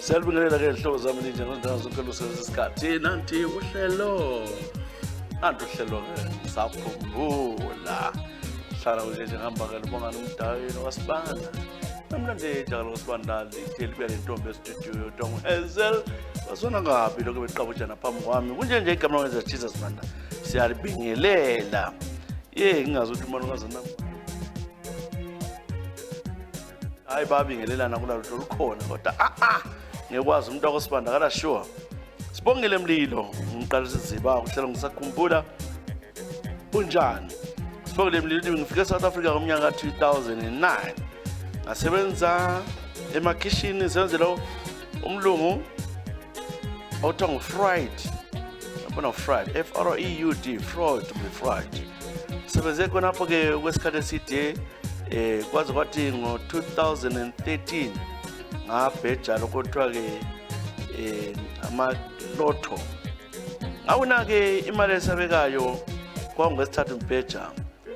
Siyalibingelela ke ihloko zami njengozindaba zonke lusesikhathi nanti uhlelo. Nanti uhlelo ke sakhumbula. Hlala nje ngihamba ke libongana umdayini wasibanda. Namhlanje njalo wasibandali ihleli lentombi estudio Dong Hazel. Basona ngapi lokho beqabujana phambi kwami. Kunje nje igama lenza Jesus manda. Siyalibingelela. Ngingazothi umuntu ngazona. Hayi babingelelana kulalo lukhona kodwa ngekwazi umuntu akosibandakala sure. Sibongile Mlilo, ngiqalisa iziba ukuhlela ngisakhumbula unjani. Sibongile Mlilo ngifike South Africa ngomnyaka ka-2009. Ngasebenza emakhishini senzela umlungu awuthiwa Freud. Yabona Freud, Freud, Freud to be Freud. Sebenze khonapho ke kwesikhathi eside kwaze kwathi ngo-2013 ngabheja lokuthiwa ke ama-lotto. Ngawuna ke imali esabekayo kwangesithathu mbheja.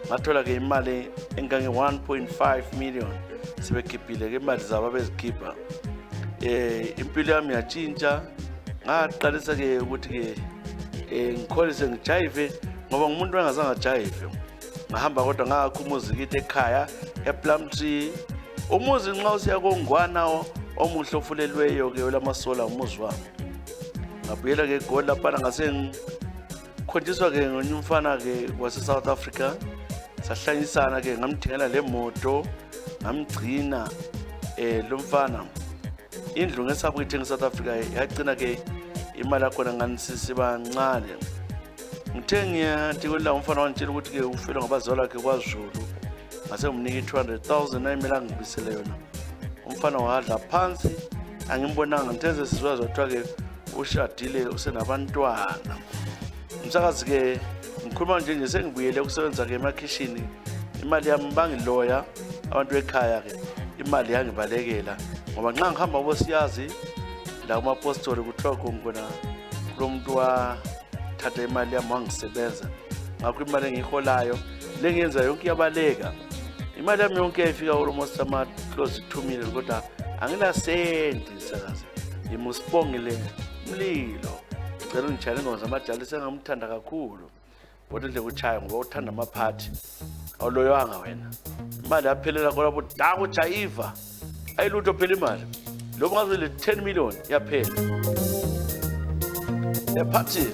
Ngathola ke imali engange 1.5 million. Sebekhiphile ke imali zabo bezikhipha. Impilo yami yatshintsha. Ngaqalisa ke ukuthi ke ngikholise ngijayive ngoba ngumuntu engazange ajayive. Ngahamba kodwa ngakho umuziki ekhaya ePlumtree. Umuzi nxa usiya koNgwana omuhle ofulelweyo ke olamasola umuzi wami. Ngabuyela ke gola lapha ngase ngikhonjiswa ke ngomfana ke wase South Africa. Sahlanyisana ke ngamthengela le moto ngamgcina lo mfana. Indlu ngesapho ithenga South Africa yagcina ke imali yakho nganisisiba ncane. Ngithenga ngiyola umfana wantshela ukuthi ke ufela ngabazali wakhe kwaZulu. Ngase ngimnika 200,000 ayimela ngibisele yona. Umfana wadla phansi angimbonanga ngithenze sizwazi wathiwa ke ushadile usenabantwana. Umsakazi ke ngikhuluma nje sengibuyele ukusebenza ke emakhishini. Imali yami bangiloya abantu ekhaya ke imali yangibalekela ngoba nxa ngihamba bosiyazi la kumapostoli kuthiwa khona kulomuntu wathatha imali yami wangisebenza. Ngakho imali engiholayo lengenza yonke yabaleka. Imali yami yonke yayifika almost close to 2 million kodwa angilasendi sakazi. Ngimusibongile Mlilo. Ngicela ungitshayele ngoba zamajali sengamthanda kakhulu. Kodwa nje ukuchaya ngoba uthanda amaphathi. Awuloyanga wena. Imali yaphelela khona daku jayiva. Ayilutho phela imali. Lo ngazile 10 million yaphela. Yaphathi.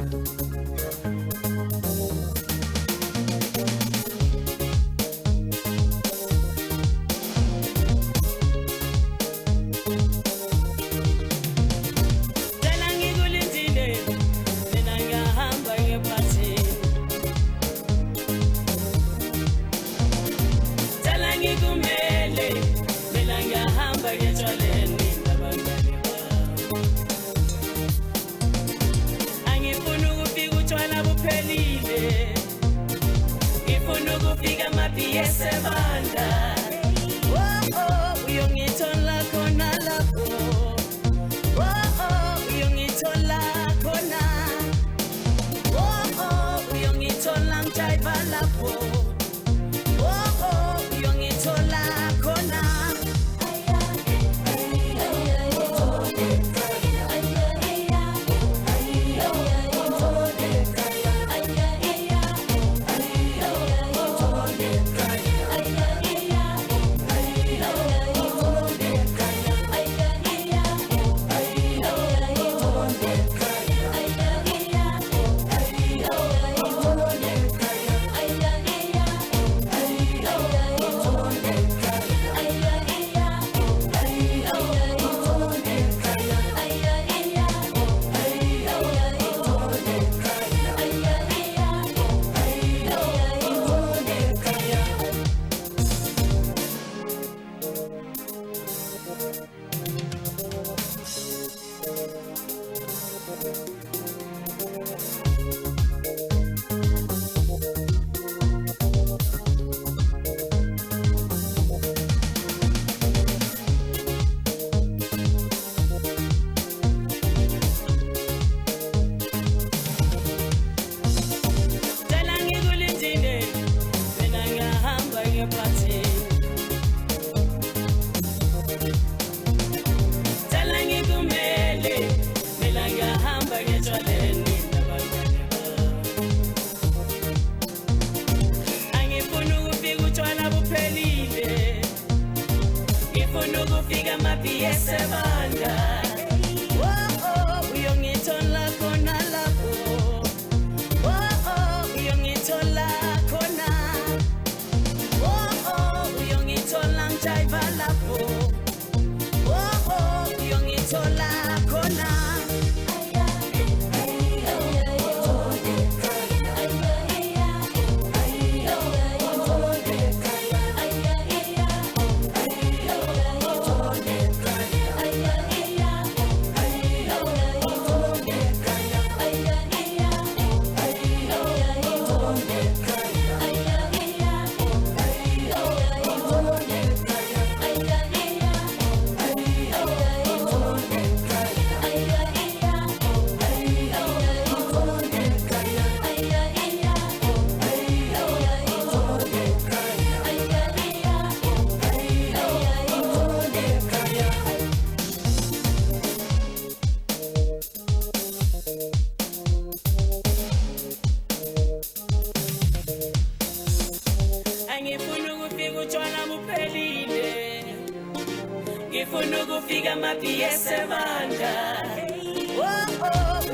Fika mapiyese manda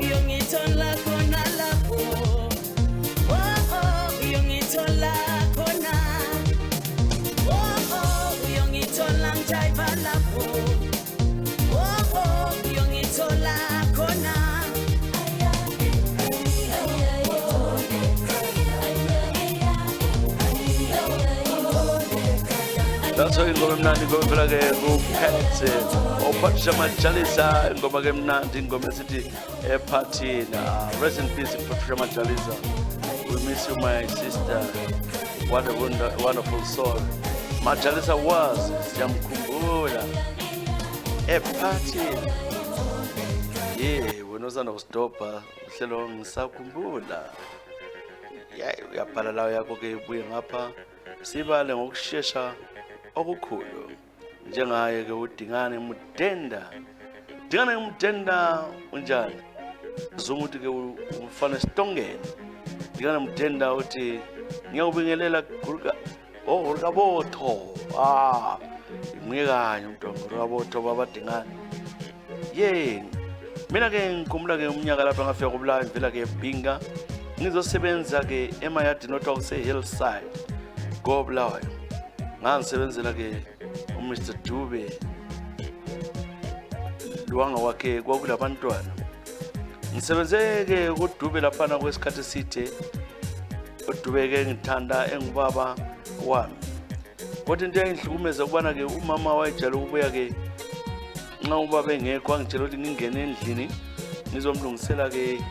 uyongithola khona lapho uyongithola khona uyongithola mjaiva lapho uyongithola khona. That's how ingoma emnandi ingoma phela ke kuphethe ophathisha Majalisa ingoma ke emnandi ingoma esithi ephathina. Rest in peace Patricia Majalisa. We miss you my sister. What a wonderful soul. Majalisa was siyamkhumbula ephathina. Wena usanda kusidobha uhlelo ngisakhumbula. Uyabhala lawo yakho ke ibuye ngapha sibale ngokusheshsha okukhulu njengaye ke uDingane Mudenda. Dingane Mudenda unjani? Uzuma ukuthi ke ufana Sitongeni. Dingane Mudenda uthi ngiyakubingelela gurika botho. Ngiyekanye umntu botho babadingane. Mina ke ngikhumbula ke umnyaka lapha ngafika kubulawa imvela ke Bhinga. Ngizosebenza ke emayadini othiwa kuse Hillside koBulawayo. Ngangisebenzela ke uMr Dube luwanga wakhe kwakulabantwana. Ngisebenze ke kuDube laphana kwesikhathi eside. uDube ke ngithanda engubaba wami. Kodwa into engihlukumeza ukubana ke umama wayejala ukubuya ke nxa ubaba engekho angitshela ukuthi ngingene endlini ngizomlungisela ke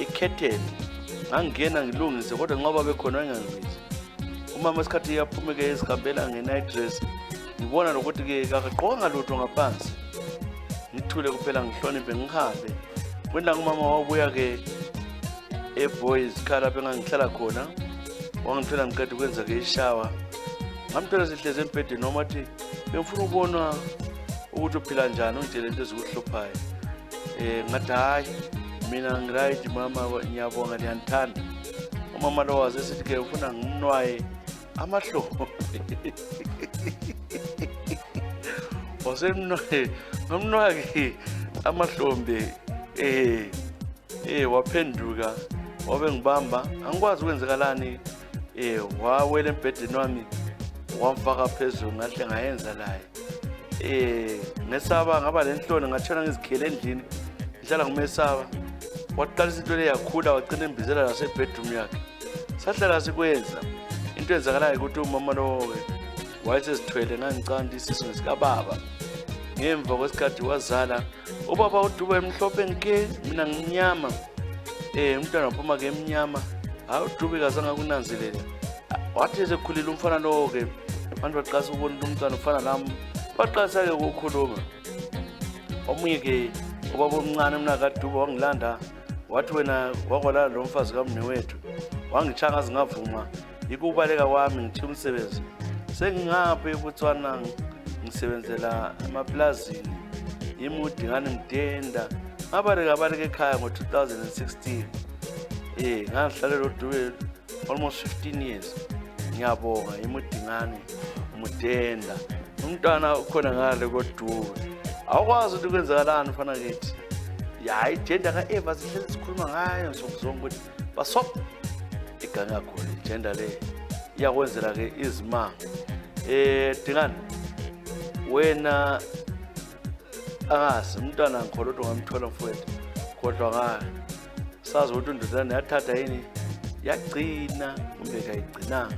ikhetheni. Ngangena ngilungise kodwa nxa baba bekhona engangibizi. Umama esikhathi yaphume ke ezihambela nge-night dress. Ngibona lokuthi ke akaqoka lutho ngaphansi. Ngithule kuphela ngihloniphe ngihambe. Kwenda umama wabuya ke eBoys khala bengangihlala khona. Wangithela ngiqeda ukwenza ke ishower. Ngamthola sihleze empedeni noma athi bengifuna ukubona ukuthi uphila njani ungitshele into ezikuhluphayo. Ngathi hayi mina ngiright mama ngiyabonga ngiyanthanda. Umama lo waze sithi ke ufuna ngimnwaye amahlobo. Wasemnwaye ngimnwaye ke amahlombe waphenduka wabe ngibamba angikwazi ukwenzekalani wawela embedeni wami wamfaka phezulu ngahle ngayenza laye. Ngesaba ngaba lenhloni ngathona ngizikhele endlini ngihlala ngimesaba. Waqalisa into le yakhula wagcina embizela nasebedroom yakhe. Sahlala sikwenza into enzakalayo ukuthi umama lo wayesezithwele ngangicanda isisu sikababa. Ngemva kwesikhathi wazala ubaba uDube emhlophe nke mina ngimnyama. Umntwana waphuma ke emnyama. Hayi uDube kazange kunanzelele. Wathi esekhulile umfana lo ke abantu baqasa ukubona umntwana ufana nami. Baqasa ke ukukhuluma. Omunye ke ubaba omncane mina kaDube wangilanda wathi wena wakwala lo mfazi kamnewethu wangichanga zingavuma ikubaleka kwami ngithi umsebenzi sengingapha eBotswana ngisebenzela emaplazini iMudingane Mudenda ngabaleka ekhaya ngo2016. Ngangihlalela uDube almost 15 years. Ngiyabonga iMudingane Mudenda umntwana ukhona ngale koDube. Awukwazi ukuthi kwenzakalani mfana kithi. Igender kaEva sihleli sikhuluma ngayo sokuzonke ukuthi basop iganga yakho igender le iyakwenzela ke izimanga. Dingane wena angazi umntwana ngikholwa ngamthola mfowethu kodwa ngayo sazi ukuthi indodana yathatha yini yagcina kumbe kayigcinanga.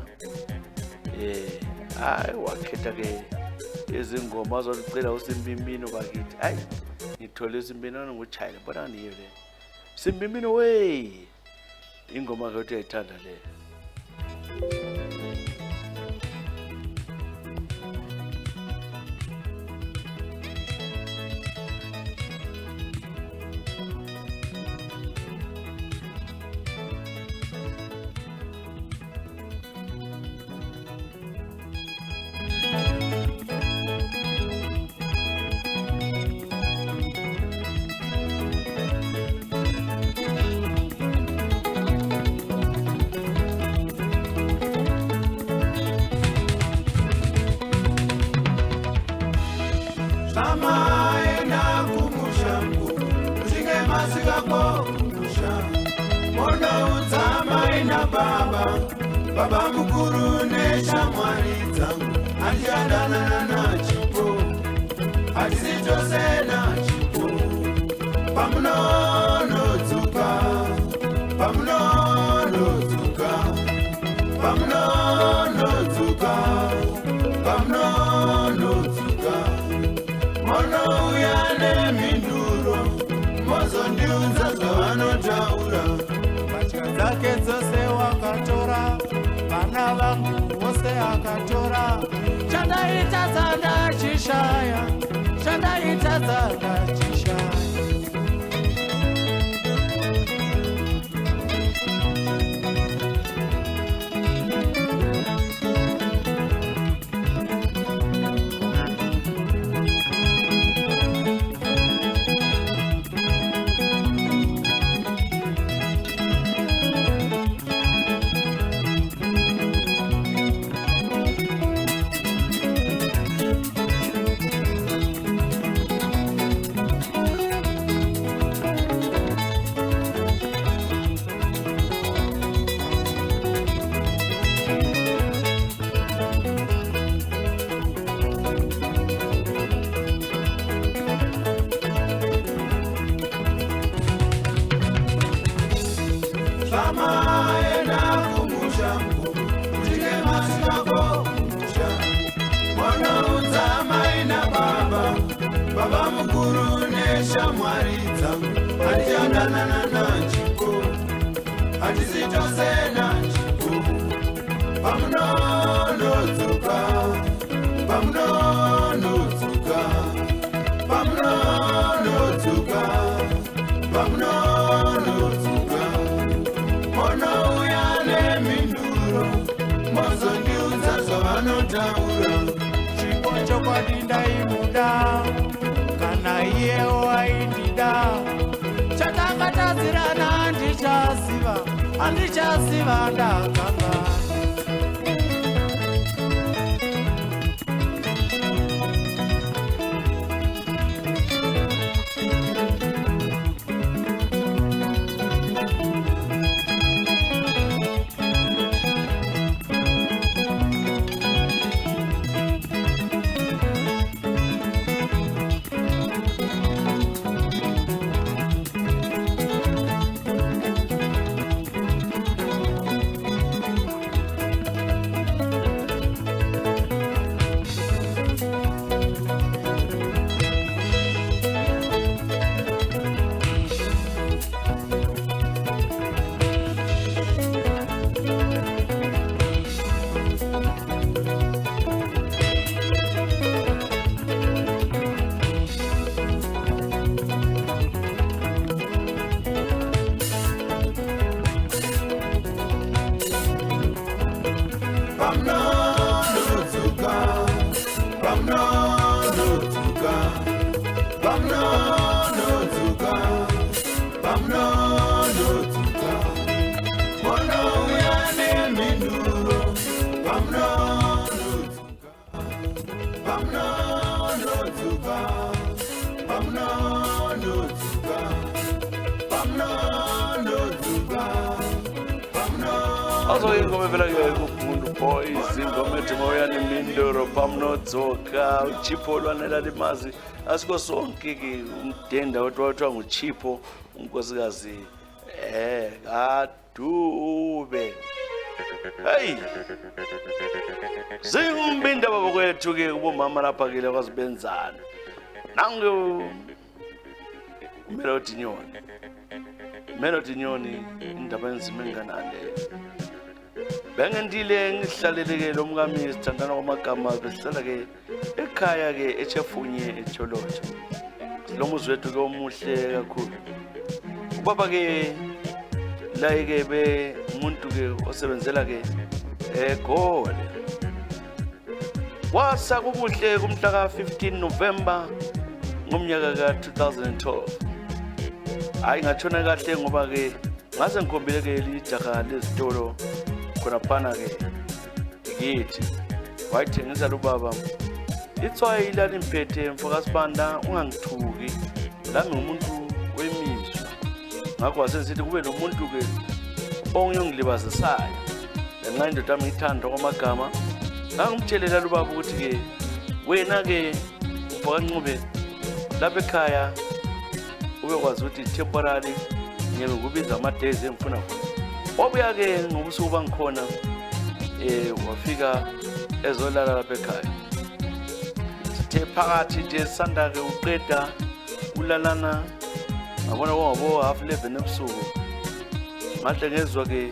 Hayi wakhetha ke izingoma azocela uSimbimbino bakithi. Hayi ngithole uSimbimbino ngochayela bona niyo le Simbimbino we ingoma ke uyayithanda le. masikakomusha mono udzama ina baba mukuru neshamwari dzangu andiyadana nachipo atisitosena chipo pamunonodzuka pamunonodzuka pamunonodzuka pamunonodzuka monouya nemhinduro mozondiudza zvavanotaura mbatya dzake dzose wakatora vana vangu vose akatora chandaitadza ndachishaya chandaitadza ndachishaya baba mukuru neshamwari dzangu andiyadana nachipo atisitosena chipo pamunonodzuka pamunonodzuka pamunonodzuka pamunonodzuka monouya nemhinduro mozondiudza zvavanotaura chipo chokwadi ndaimuda kana iyewo aindida chatanga tadzirana handichaziva ndakangana Also ingoma evela kumuntu boys ingoma ethi moya nemindoro pamnodzoka uchipo lwanela limazi asiko sonke ke umdenda wethiwa nguchipo unkosikazi adube hey zingumbinda baba kwethu ke kubomama lapha ke kwazibenzana nangu Melody Nyoni indaba enzima enganale bengendile ngihlaleleke lo mkami sithandana kwamagama besihlala ke ekhaya ke eChefunye eTholotsha lo muzi wethu ke omuhle kakhulu ubaba ke la ke be umuntu ke osebenzela ke eGoli wasa kubuhle kumhla ka 15 November ngomnyaka ka 2012 hayi ngathona kahle ngoba ke ngase ngikhombile ke lijaha lezitolo khona phana ke ngithi wayithengisa lo baba itswayi lalimphethe mfokasibanda ungangithuki lami ngumuntu wemizwa ngakho wasesithi kube nomuntu-ke ongiyongilibazisayo ngenxa indoda yami ngiyithanda kwamagama. Ngangimtshelela lubaba ukuthi-ke wena-ke uBhakancube lapha ekhaya ubekwazi ukuthi temporary ngeke kubiza ama-days engifuna khona. Wabuya-ke ngobusuku bangikhona wafika ezolala lapha ekhaya. Sithe phakathi nje sisanda-ke uqeda ulalana ngabona kwangabo half 11 ebusuku ngahle ngezwa-ke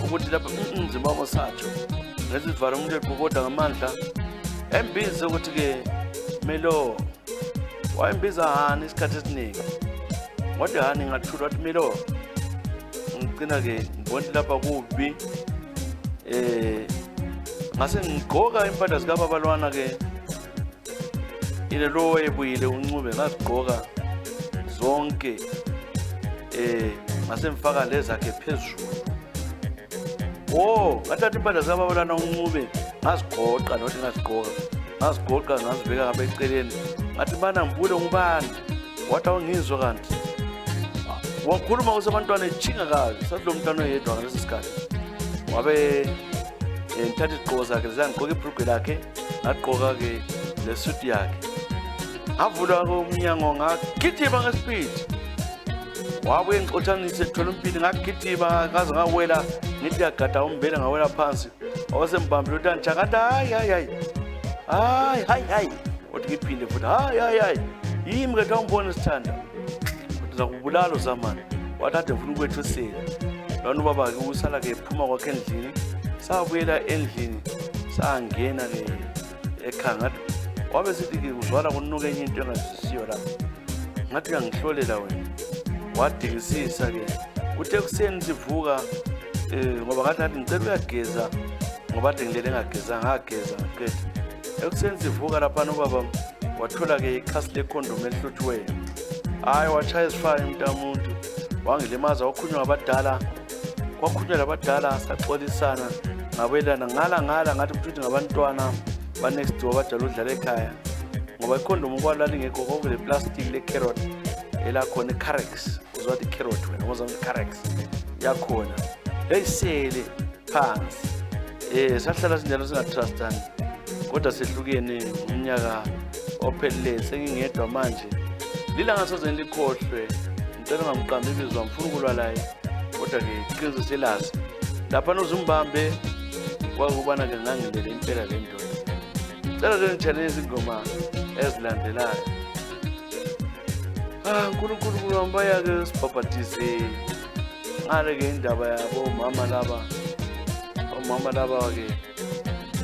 ukuthi lapha umzimba wami usatsho ngezivalo umuntu ebhokoda ngamandla embize ukuthi-ke Melo wayembiza hani isikhathi esiningi wathi hani ngathula wathi Melo ngigcina-ke ngibona lapha kubi ngase ngigqoka impahla zikababalwana-ke ilelo wayebuyile uNcube ngazigqoka zonke ngase ngifaka lezakhe phezulu. Ngathatha impahla zikababalwana uNcube ngazigoqa nothi ngazigoqa ngazibeka ngapha eceleni ngathi bana ngibule ngubani wathi awungizwa kanti wakhuluma kusabantwana ejinga kabi sadlo umntwana oyedwa ngalesi sikhathi wabe ngithatha isigqoko zakhe ngigqoka ibhrugwe lakhe ngagqoka-ke lesuti yakhe ngavula-ke umnyango ngagijima ngesipidi wabuye ngixotshanise thola umpini ngagijima ngaze ngawela ngithi yagada umbele ngawela phansi wasembambile ukuthi anjakathi hayi wathi ngiphinde futhi hayi yimi kade wangibona sithanda uza kubulala uzamani wathi ade ngifuna ukwethusela lona ubaba-ke usala-ke ephuma kwakhe endlini sabuyela endlini sangena-ke ekhaya ngathi wabe sithi-ke uzwala kunuka enye into engazisiyo lapho ngathi uyangihlolela wena wadingisisa-ke kuthe ekuseni sivuka ngoba ngathi ngicela uyageza ngoba ade ngilele ngageza ngaqeda ekuseni sivuka laphana ubaba wathola-ke ikhasi lekhondomu elihluthiweyo hhayi washaya ezifana umntamuntu wangilimaza wakhunywa labadala saxolisana ngabelana ngala ngathi futhi ngabantwana ba-next door badala udlala ekhaya ngoba ikhondomu kwalala ingekho kokule plastic le-carrot elakhona i-Carex uzwathi i-carrot wena ngozama i-Carex yakhona eyisele phansi sahlala sinjalo singatrustani kodwa sehlukene umnyaka ophelele sengingedwa manje lilanga soze likhohlwe ngicela ngamqambi ibizwa ngifuna ukulwa laye kodwa-ke iqiniso selazi lapha nozumbambe kwakubana-ke ngangilele impela le ndoda cela ke ngitshele izingoma ezilandelayo. Nkulunkulu wambaya-ke sibhabhadise ngale-ke indaba yabo omama laba-ke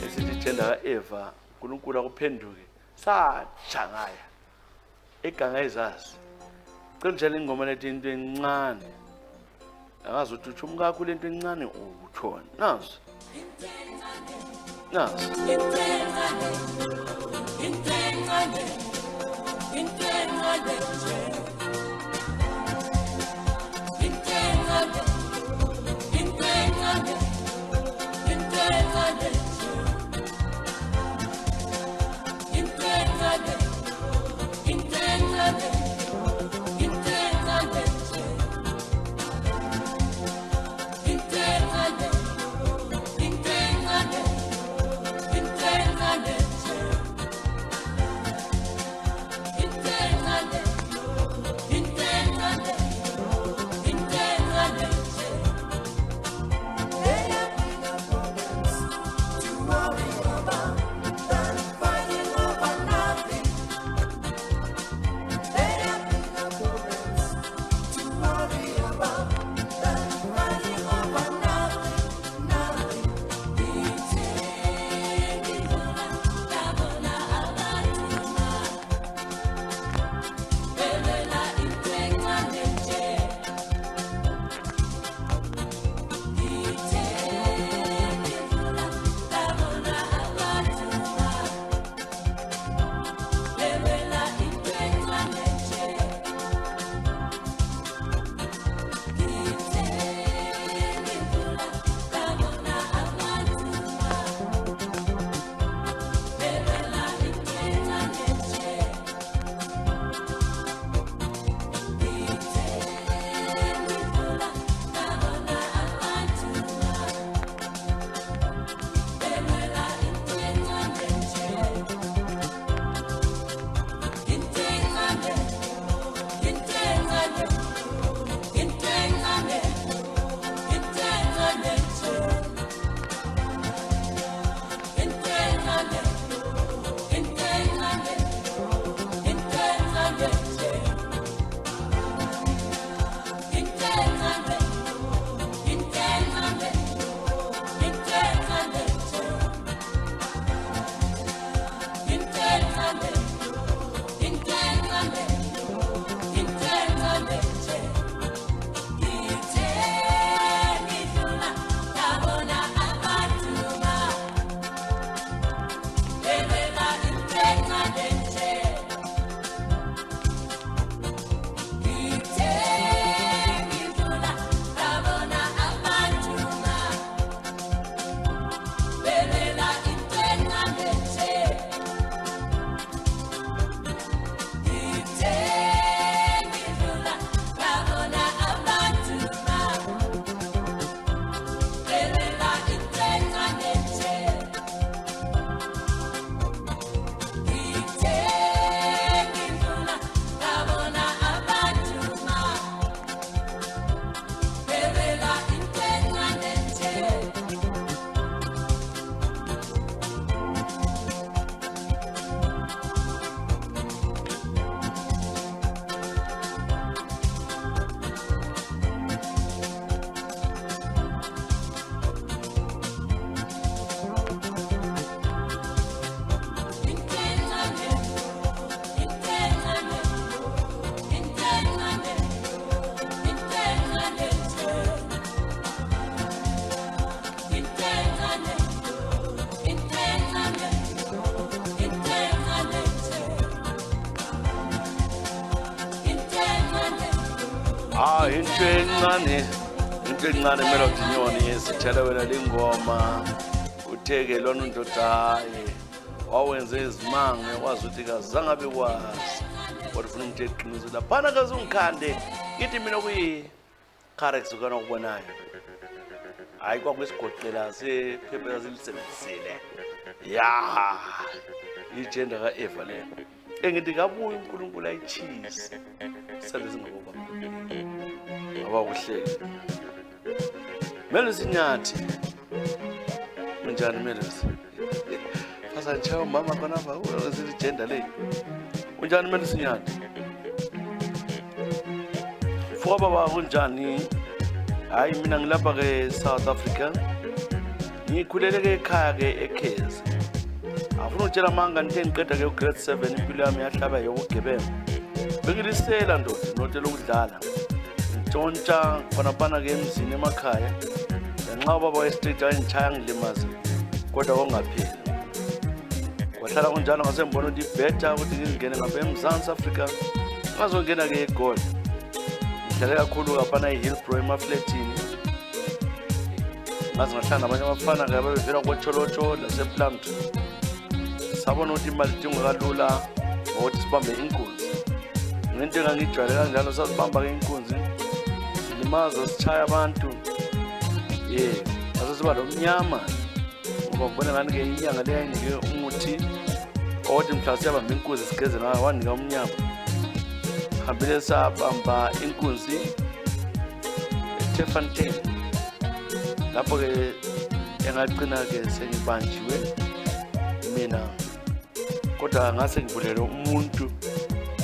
esithi ijenda ka-Eva uNkulunkulu akuphenduke satsha ngaya eganga ezazi cela ngitshele ingoma lethi into encane angazi ukuthi utsho umkakho le nto encane utshona nazo Into encane Melody Nyoni sithele wena lingoma utheke lona undodaye wawenze izimanga yakwazi ukuthi kazange abe kwazi kodwa ufuna umuntu eqiniso laphana kaze ungikhande ngithi mina kuyi correct ukana ukubonayo hayi kwakwesigoqela sephepha silisebenzisile ya igender ka Eva le engithi kabuye uNkulunkulu ayichise salezi ngoba abakuhleki Melusi Nyathi unjani Melusi fasanchaya mama khona apha uzile gender le unjani Melusi Nyathi foba ba unjani hayi mina ngilapha ke South Africa ngikhulele ke ekhaya ke eKhezi afuna utshela manga nithe ngiqeda ke grade 7 impilo yami yahlaba yokugebenga bengilisela ndoda notela ukudlala ntshontsha khona ke emzini emakhaya ngenxa baba we-street ayingichaya ngilimaze kodwa kongapheli wahlala kunjalo ngasembona ukuthi better ukuthi ngingene ngapha eMzansi Africa ngazongena ke eGold ngihlale kakhulu ngaphana eHillbrow emafletini ngaze ngahlala nabanye abafana ke ababevela koCholocho lasePlumtree sabona ukuthi imali idingwa kalula ngokuthi sibambe inkunzi ngento engangijwayele kanjalo sasibamba ke inkunzi limaza sichaya abantu asiziba lomnyama ngoba ubona ngani ke inyanga le yayinike umuthi othi mhla siyabamba inkunzi sigeze ngayo wanika umnyama hambile sabamba inkunzi eTefontein lapho ke engagcina ke sengibanjiwe mina kodwa ngase ngivulele umuntu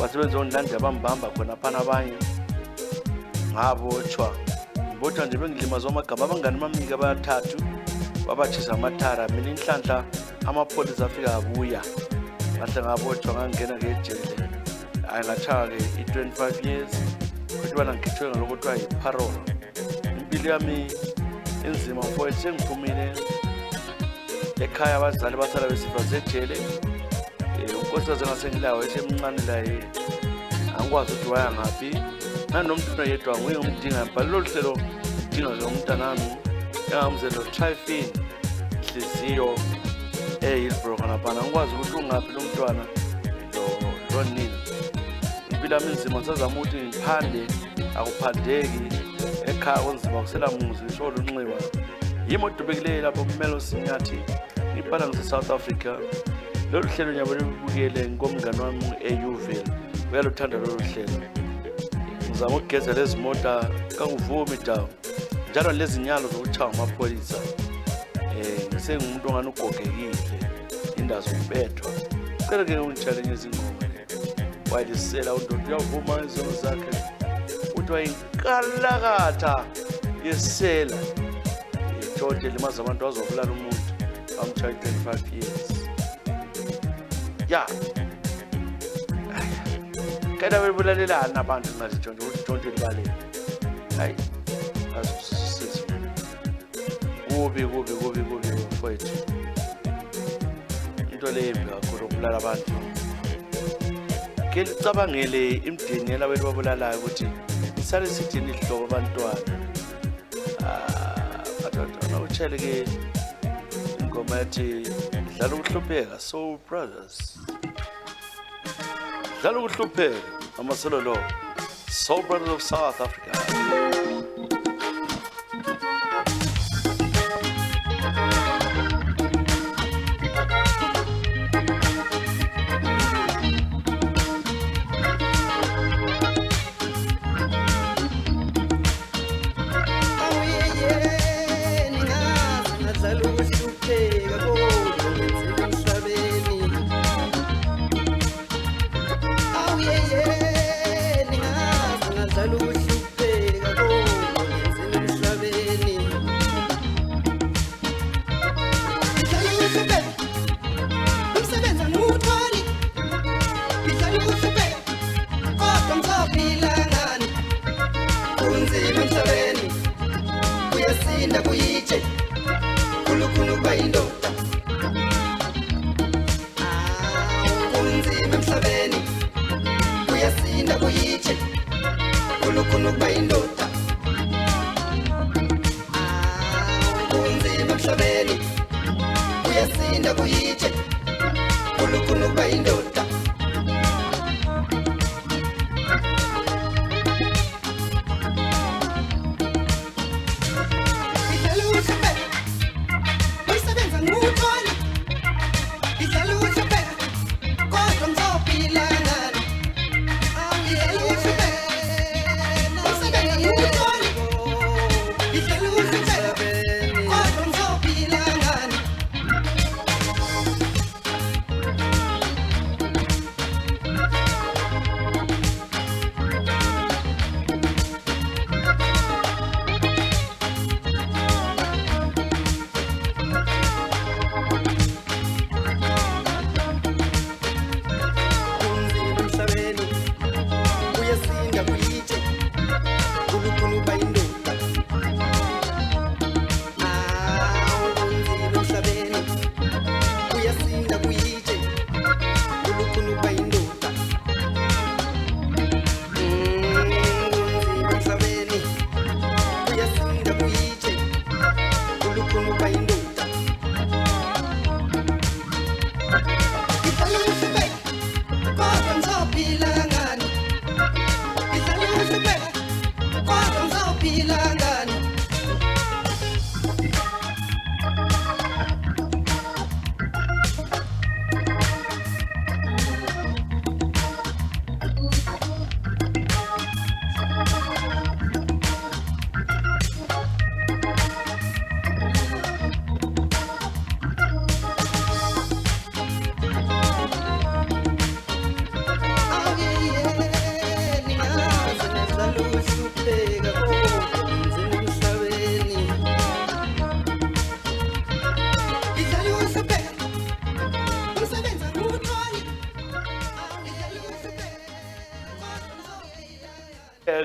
basebenza onlanda bambamba khona phana abanye ngabotshwa ngibotshwa nje bengilimaza amagaba abangani bami abathathu babachisa amathara mina inhlanhla amapolisa afika abuya ngahle ngabotshwa ngangena ke ejele ayingachaka ke i25 years futhi bana ngikhithwe ngaloko kuthiwa yi-parole impilo yami inzima mfowethu sengiphumile ekhaya abazali basala besifa sejele unkosikazi ngasengilayo esemncane la angikwazi ukuthi waya ngaphi nanomuntu yedwa ngiyomdinga bhala lo hlelo udinga ke umntanami engamzelo Trifin Hliziyo eHillbrow khona ngikwazi ukuthi ungaphi lo mntwana lo nini impilo yami inzima sazama ukuthi ngiphande akuphandeki ekhaya konzima kusela muzi isholo unxiwa yimo dubekile lapho kuMelusi Nyathi ngibhala ngise-South Africa lolu hlelo nyabo libukele ngomngani wami eUville uyaluthanda lolu hlelo ngizama ukugeza lezi mota kanguvumi dawo njalo lezi nyalo zokuchaya amapholisa ngisengumuntu ongani ugogekile indawo zokubethwa cela ke ungitshalenye izingoma wayisela undoda uyavuma izono zakhe uthi wayinkalakatha yesela iJote limaza abantu bazobulala umuntu amchaya 25 years ya kada bebulalelana abantu ngazijonge ukuthi Jonte libalele hayi asisisi kubi mfowethu into lembi kakhulu ukubulala abantu ke licabangele imdeni yalabo babulalayo ukuthi isale sithini ihlobo abantwana bathatha utshele ke ingoma yathi dlala ukuhlupheka Soul Brothers dlala ukuhlupheka amaselo lo Soul Brothers of South Africa Kunzima emhlabeni kuyasinda kuyiche ufuna ukuba indoda kunzima emhlabeni kuyasinda kuyitshe ufuna ukuba indoda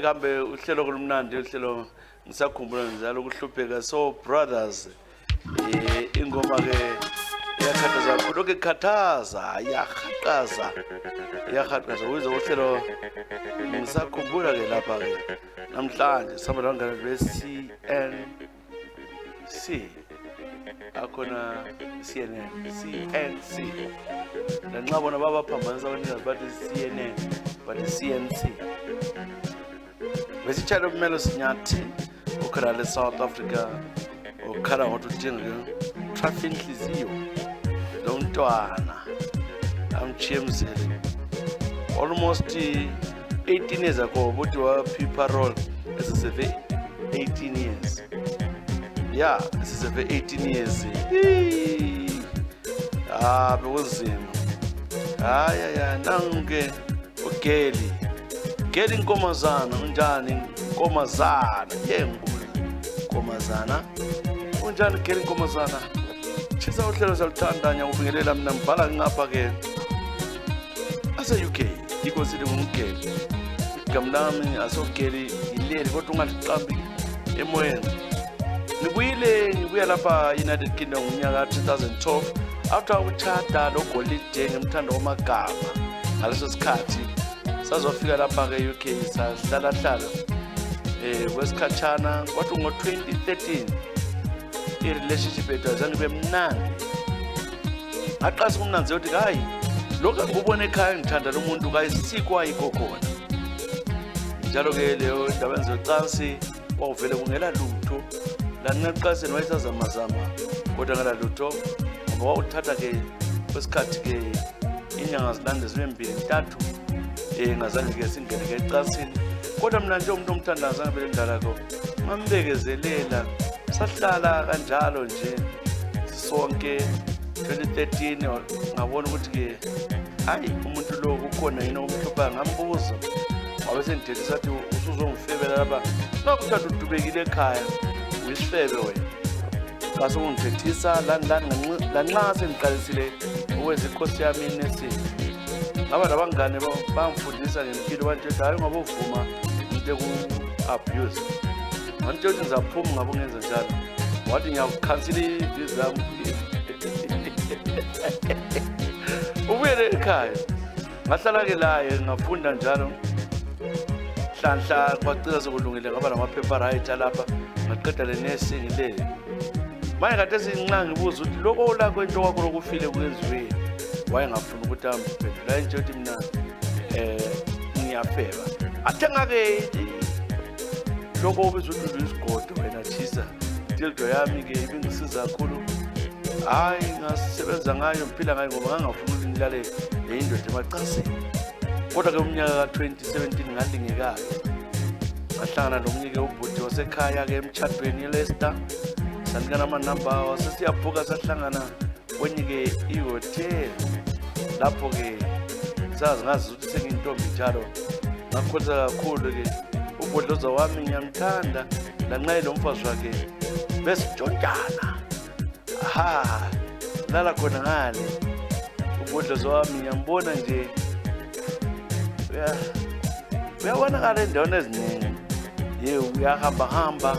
kambe uhlelo kulumnandi uhlelo ngisakhumbula njalo ukuhlupheka so brothers ingoma ke yakhathaza kakhulu ke khathaza yahaqaza uyizo uhlelo ngisakhumbula ke lapha ke namhlanje sabangana be-CNC akhona CNC lanxa bona babaphambanisa abanikazi bathi CNN bathi CNC besitshalo kumele sinyathi ukhala South Africa ukhala ngotudinga traffic inhliziyo lo mntwana amchiyemzele almost 18 years ago buthi wa parole esiseve 18 years yeah esiseve 18 years bekunzima ya nange ugeli Geli inkomazana unjani inkomazana yenguli inkomazana unjani geli inkomazana chisa uhlelo saluthandanya ubingelela mina mbhala ngapha ke ase UK ikosile ngumgeli igamlami asogeli ileli kodwa ungaliqambi emoyeni ngibuya lapha United Kingdom ngonyaka 2012 after ukuchata lo golide ngemthando wamagama ngaleso sikhathi sazofika lapha ke UK sahlala kwesikhatshana kwathi ngo-2013 i-relationship yethu azange ibe mnandi ngaqasa kumnanzi yokuthi hayi lokhu ngikubona ekhaya ngithanda lo muntu kayisikwa yikho khona njalo ke leyo ndaba enzocansi kwavele kungela lutho lanqaqaseni wayesazamazama kodwa ngala lutho ngoba wawuthatha ke kwesikhathi ke inyanga zilande zibe 2-3 ngazange ke singene ke ecansini kodwa mina nje umuntu omthandayo azange bele ndalakho ngambekezelela sahlala kanjalo nje sonke 2013 ngabona ukuthi ke hayi umuntu lo ukhona yini omhlupha ngambuza wabe sengithethe sathi usuzongifebela lapha nokuthanda udubekile ekhaya uyisifebe wena base ungithethisa lanxa sengiqalisile ukwenza ikhosi yami inesini ngaba nabangane bangifundisa ngempilo banje hayi ngoba uvuma into eku-abuse manje uthi ngizaphuma ngabe ungenza njalo wathi ngiyakukhansela ivisa yami ubuyele ekhaya ngahlala ke laye ngafunda njalo hlanhla kwacina sekulungile ngaba namaphepha right lapha ngaqeda le nursing le manje kade sinxa ngibuza ukuthi lokho lakho into kwakho lokufile kuyenziwe wayengafuna ukuthi ahambe phendula nje uthi mina ngiyafeba athe ngake lokho ubizwa ukuthi isigodo wena thisa dildo yami ke ibingisiza kakhulu hayi ngasebenza ngayo ngiphila ngayo ngoba ngangafuna ukuthi ngilale indoda emacasini kodwa ke umnyaka ka-2017 ngandingekayo ngahlangana nomnyike ubhuti wasekhaya-ke emtshadweni yeLeicester sanikana amanamba wasesiyabhuka sahlangana kwenye-ke ihoteli lapho-ke sazi ngazi ukuthi sengiyintombi njalo ngakholisa kakhulu-ke ubhodloza wami ngiyamthanda lanxa yelo mfazi wakhe besitshontshana aha lala khona ngale ubhodloza wami ngiyambona nje uyabonakala endaweni eziningi ye uyahamba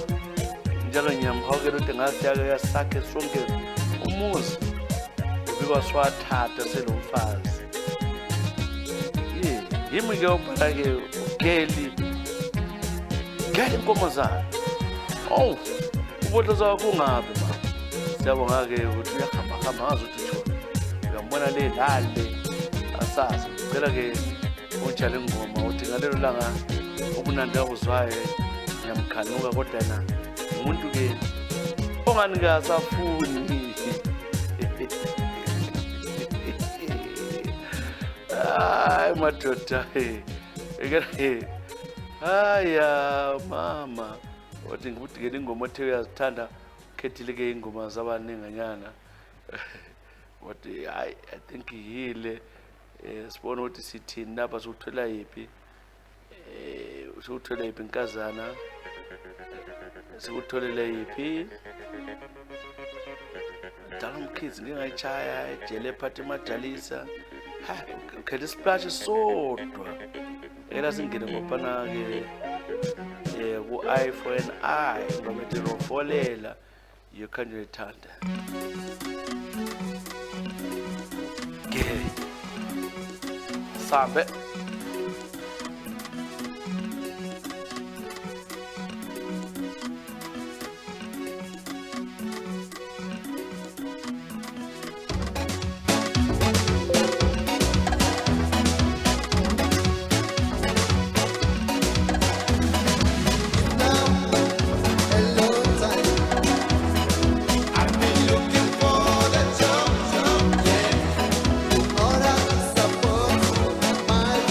njalo ngiyamhawukela ukuthi ngasiya yasakhe sonke umuzi ubikawaswathatha selo mfazi yimi-ke ubhala-ke ugeli inkomo zakhe ubhodloza wakho ungabi ma siyabonga-ke ukuthi uyahamba ngazi ukuthi utshona uyambona le lale asazi ngicela-ke unjalo ingoma uthi ngalelo langa ubunandi abuzwayo ngiyamkhanuka kodwa na umuntu-ke ongani kasafuni hayi madoda haya mama wathi ngibudikela ingoma othe uyazithanda ukhethile-ke ingoma zabaninganyana wathi hayi I think yile sibona ukuthi sithini lapha sokuthola yiphi sokuthola yiphi inkazana sikutholele yiphi dala umkhizi ngingayitshaya ejele ephathe emadalisa ukhethe isplash sodwa ela singene ngopana-ke ku-I for an I ngoma ethi rofolela yokhanje uyithanda sambe My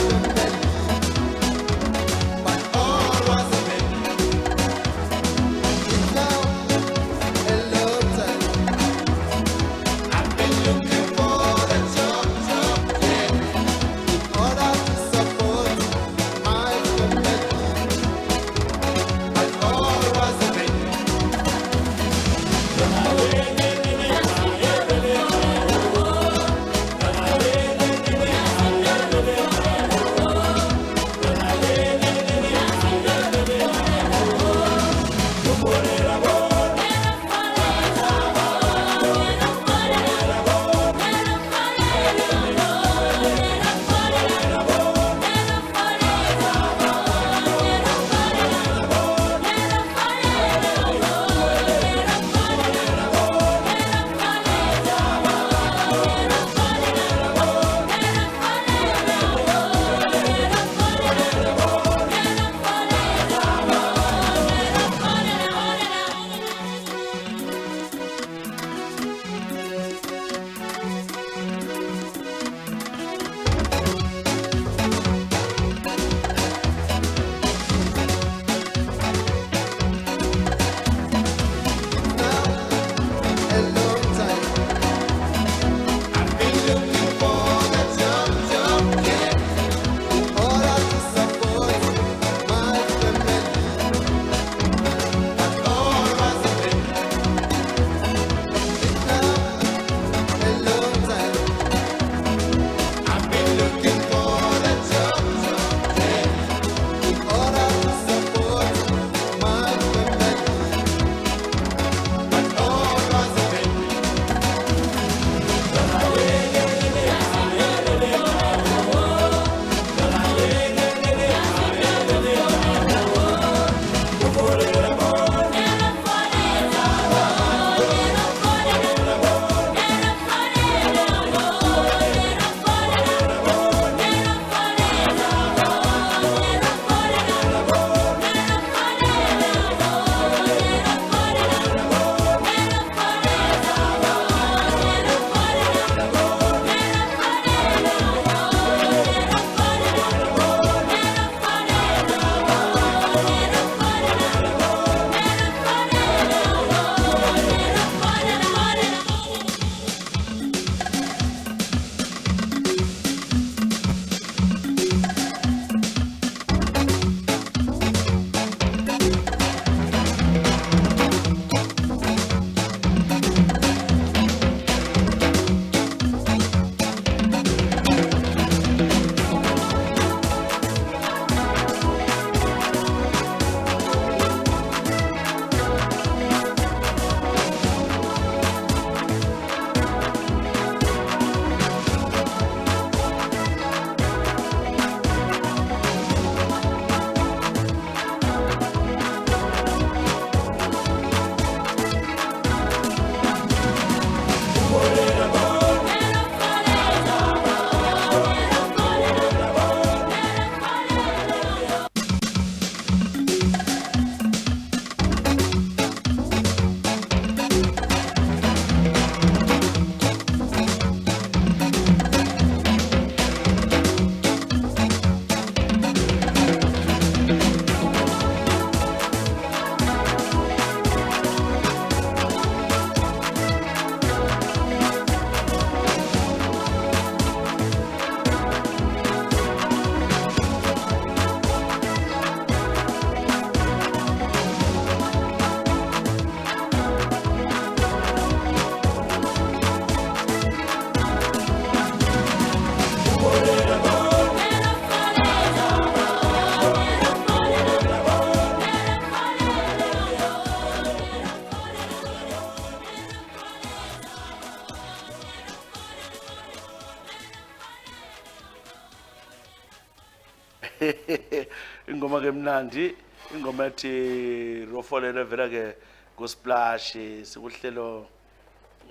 ingoma ke mnandi ingoma ethi rofolele vela ke kusplash sikuhlelo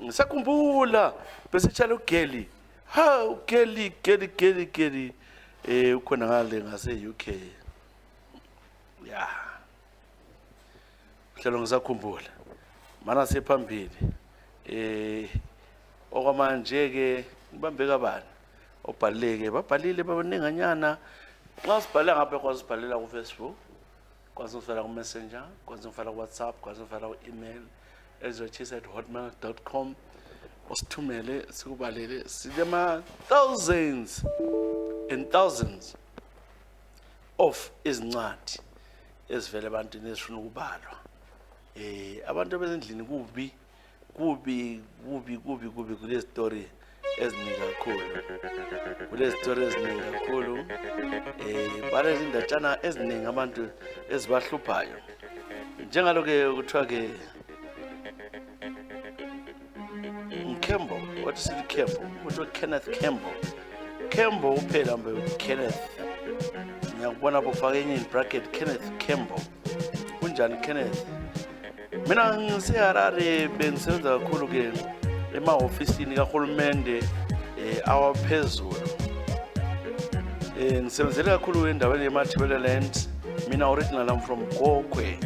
ngisakhumbula bese tshala ugeli ha ugeli geli ukhona ngale ngase UK ya hlelo ngisakhumbula mana sephambili okwamanje ke ngibambe kabani obhaleke babhalile babaninganyana xa sibhala ngapha kwasibhalela ku Facebook kwasifaka ku Messenger kwasifaka ku WhatsApp kwasifaka ku email ezochisa@hotmail.com usithumele sikubalele sidema thousands and thousands of izincwadi ezivela ebantwini ezifuna ukubalwa abantu bezindlini kubi kule story eziningi kakhulu bale izindatshana eziningi abantu ezibahluphayo njengalo ke kuthiwa ke Campbell what is it Campbell kuthiwa Kenneth Campbell uphela mbe Kenneth ngiyakubona bofaka enye in bracket Kenneth Campbell kunjani Kenneth mina ngiseHarare bengisebenza kakhulu ke ema-ofisini kahulumende awaphezulu ngisebenzele kakhulu endaweni yeMathebeleland mina original I'm from Gokwe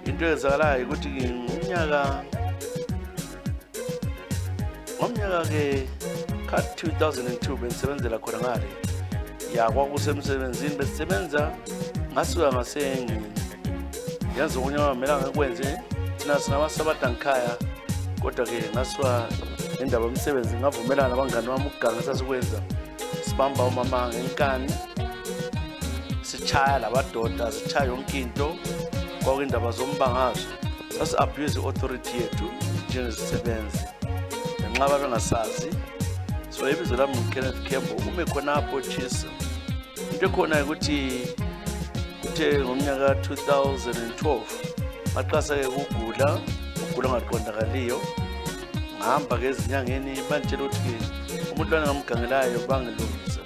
into ezakalayo ukuthi ngomnyaka ke ka 2002 bengisebenzela khona ngale ya kwakusemsebenzini besisebenza ngasuka ngasengini yazi ukunyama mina ngakwenze thina sinabasabada ngikhaya kodwa ke ngaswa indaba yomsebenzi ngavumelana nabangani wami ukuganga sasikwenza sibamba umama ngenkani sichaya labadoda sichaya yonke into kwakuyindaba zombangazo sasi abuse authority yethu njengesisebenzi ngenxa abantu ngasazi so ibizo lami Kenneth Campbell ume khona apho Chisa into ekhona ukuthi kuthe ngomnyaka 2012 maqasa ke ukugula ngaqondakaliyo ngihamba ke ezinyangeni bantshela ukuthi umuntu lana ngamgangelayo bangilungisa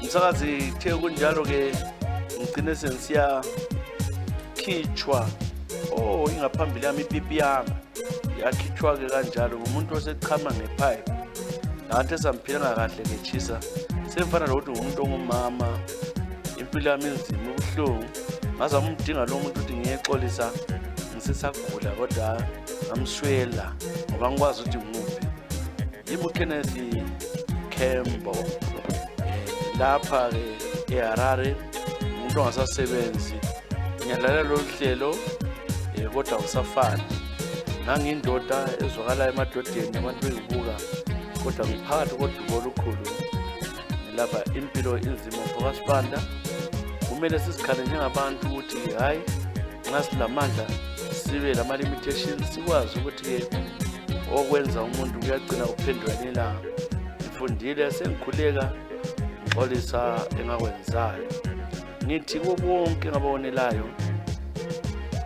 umsakazi the kunjalo ke ngicine sensiya khitshwa ingaphambili yami ipipi yami yakhitshwa ke kanjalo umuntu osechama ngepipe nathi esamphila kahle ke Chisa semfana lo ukuthi umuntu ongumama impilo yami inzima ubuhlungu ngazama umdinga lo muntu ukuthi ngiyexolisa ngisesagula kodwa ngamshwela ngoba ngikwazi ukuthi nguphi yimi Kenneth Campbell lapha ke eHarare umuntu ongasasebenzi ngiyalalela lo hlelo kodwa usafana nangiyindoda ezwakala emadodeni abantu bengibuka kodwa ngiphakathi kodubo olukhulu lapha impilo inzima phakaspanda kumele sizikhale njengabantu ukuthi hayi nxa silamandla sibe lama limitations sikwazi ukuthi ke okwenza umuntu kuyagcina kuphendulela ngifundile sengikhuleka ngixolisa engakwenzayo nithi konke ngabonelayo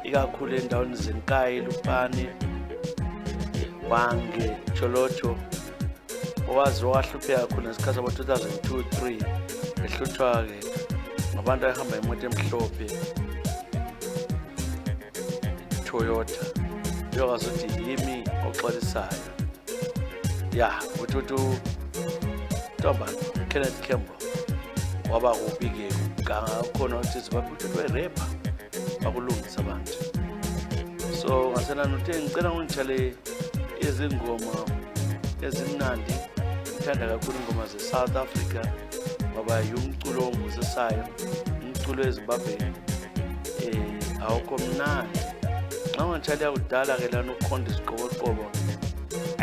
ikakhulu endaweni zenkayi Lupane Bange Cholocho owazi wahlupheka khona ngesikhathi sabo 2002-3 ehluthwa ke ngabantu ahamba imoto emhlophe Toyota yokazothi yimi oxolisayo ya uTutu Toba Kenneth Campbell waba kuphi-ke ganga khona ukuthi sibaphuthwe rapper bakulungisa abantu so ngasenani uthe ngicela ungithale izingoma ezimnandi ngithanda kakhulu ingoma ze-South Africa ngoba yumculo onguvusisayo umculo eZimbabwe awukho mnandi nxa ngithale yakudala ke lana ukhonda isiqoboqobo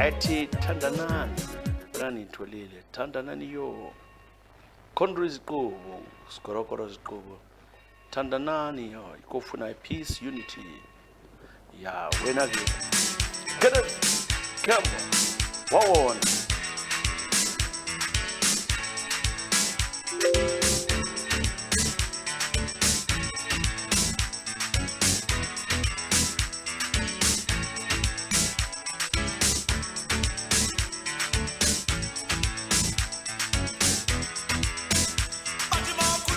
athi thandanani ranitholile thandanani yo khondro iziqobo sikorokoro iziqobo thandanani yo ikofuna peace unity ya wena ke Kenneth Campbell wawona Fatima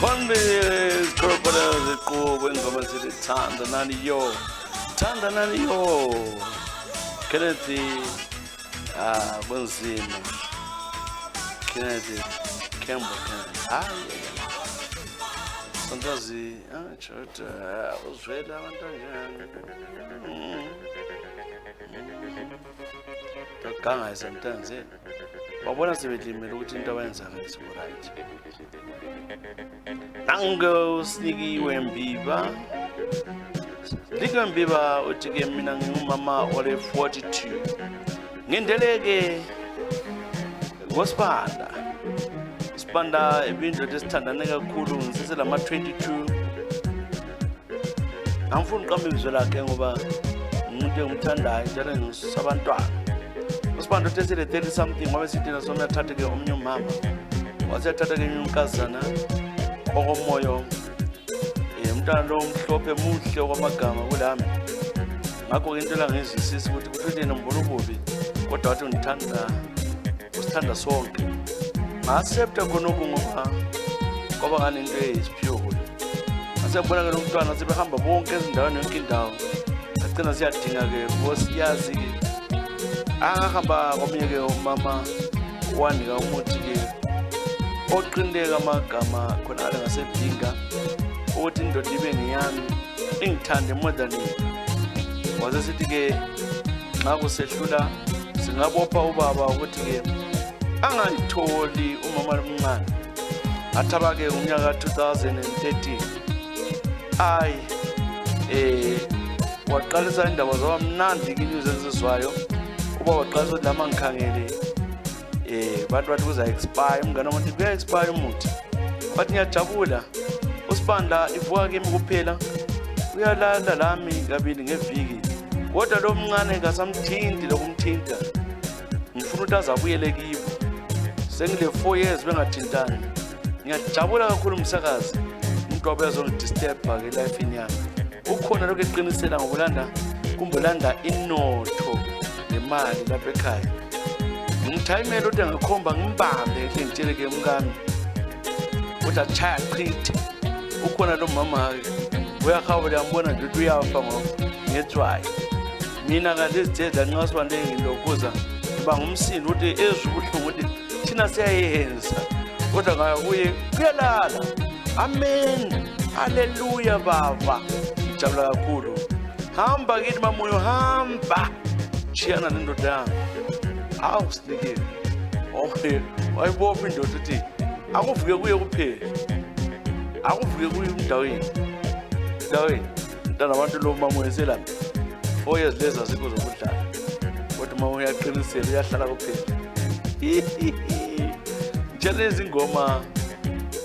Khombe khokhola ziqubo ingoma sithi thanda nani yo. Thanda nani yo. Kenneth kunzima. Kenneth Campbell. Santazi chota uzwela abantu kanjani. Ganga sometimes wabona sebelimela ukuthi into abayenzayo right. Nango snikiwe Mbiba. Likiwe Mbiba uthi ke mina ngingumama ole 42. Ngindeleke ngoSibanda. Sibanda ibindlo lesithandane kakhulu ngisesela ama 22. Angifuni uqamba ibizwe lakhe ngoba umuntu engimthandayo njalo ngisabantwana. Usibanda utesele 30 something ngoba sithi sona thathe ke omnye umama. Wasiyathatha ke unkazana okomoyo. Umntana lo mhlophe muhle kwamagama kulami. Ngakho into la ngizwisisa ukuthi kuthini nombolo bobi kodwa wathi ungithanda usithanda sonke. Accepta khona ngoba ngani into eyisiphiwo kulo. Asebona ke umntwana sebehamba bonke ezindaweni yonke indawo. Agcina siyadinga ke ngosiyazi ke. Angahamba komnye ke umama wanika umuthi ke oqindeka amagama khona la ngasebhinga ukuthi indoda ibe ngiyami ingithande more than waze sithi ke nxa kusehlula singabopha ubaba ukuthi ke angayitholi umama omncane athaba ke umnyaka 2013 waqalisa indaba zabamnandi kinews ezizwayo kuba waqalisa lama ngikhangele bantu bathi kuza expire umngane wami kuya expire umuthi bathi ngiyajabula uSibanda ivuka kimi kuphela uyalala lami kabili ngeviki kodwa lo mncane ngasamthinti lokumthinta ngifuna ukuthi azabuyele kibo sengile 4 years bengathintani ngiyajabula kakhulu umsakazi umuntu obezongidisturb ke life yami ukhona lokho eqinisela ngokulanda kumbolanda inotho nemali lapha ekhaya ngithayimela ukuthi ngikhomba ngimbambe ngitshele ke umkami uthi achaya qhithi ukhona lo mama uyakhawe yambona nje ukuthi uyafa ngethwayi mina kalezithetha nxa Sibanda ngilokhuza ba ngumsindi ukuthi ezubuhlungu ukuthi thina siyayenza kodwa ngaya kuye kuyalala amen haleluya baba jabula kakhulu hamba kithi mamoyo hamba chiyana nendoda yami awusinike wayibopha indoda uthi akuvuke kuye kuphela akuvuke kuye umdaweni ntana abantu lo mama weselami 4 years leza sikuzokudlala kodwa mama uyaqinisela uyahlala kuphela njalo izingoma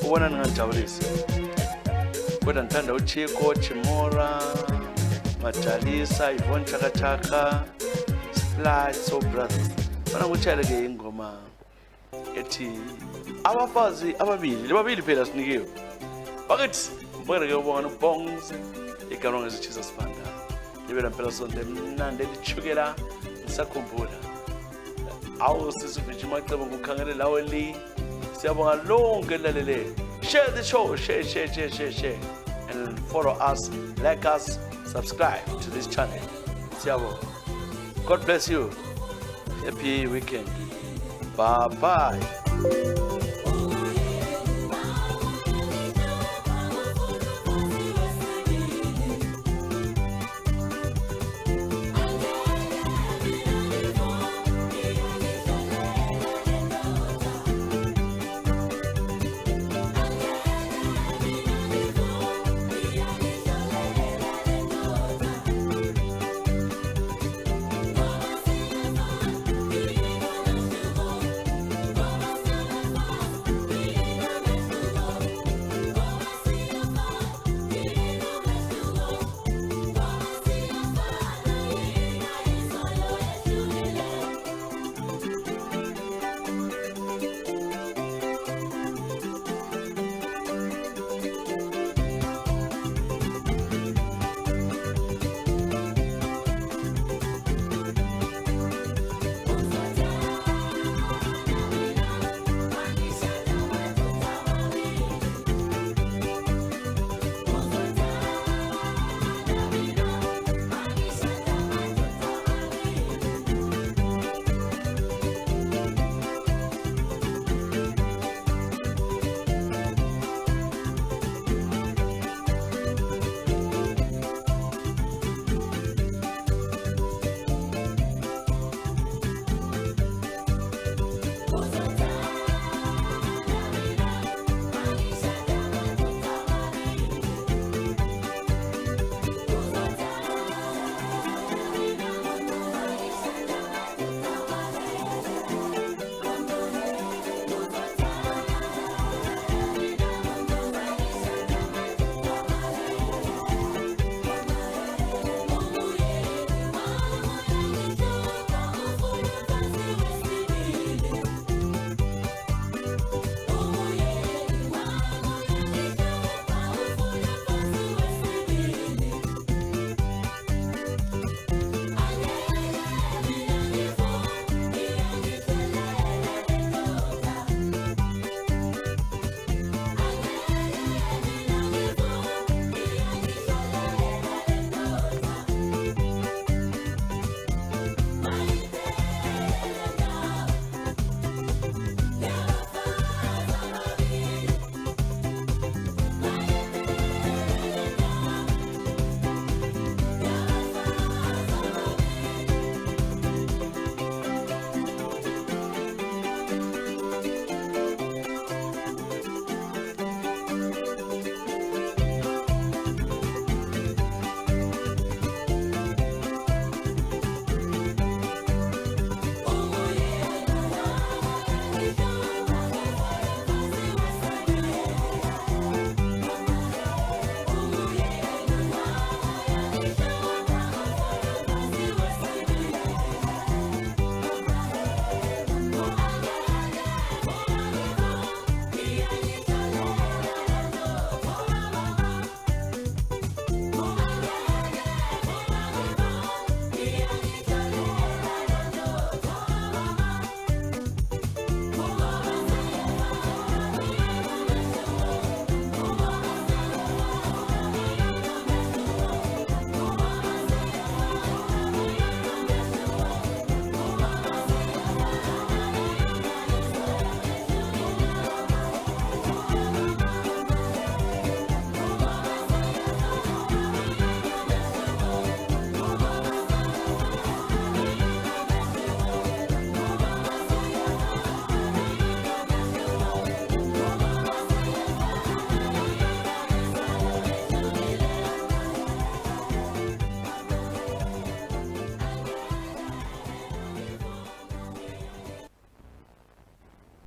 ubona ngajabulisa kodwa ngithanda uChiko Chimora Majalisa Yvonne Chaka Splash So Brothers bana kuchayela ke ingoma ethi abafazi ababili phela sinikiwe bakithi mbona ke ubona ubongs igama ngesichisa Sibanda libela phela sonke mnandi lichukela ngisakhumbula awu sisubijima macebo ngokukhangela lawo li siyabonga lonke lalele share the show share and follow us, like us, subscribe to this channel. God bless you. Happy weekend. Bye bye.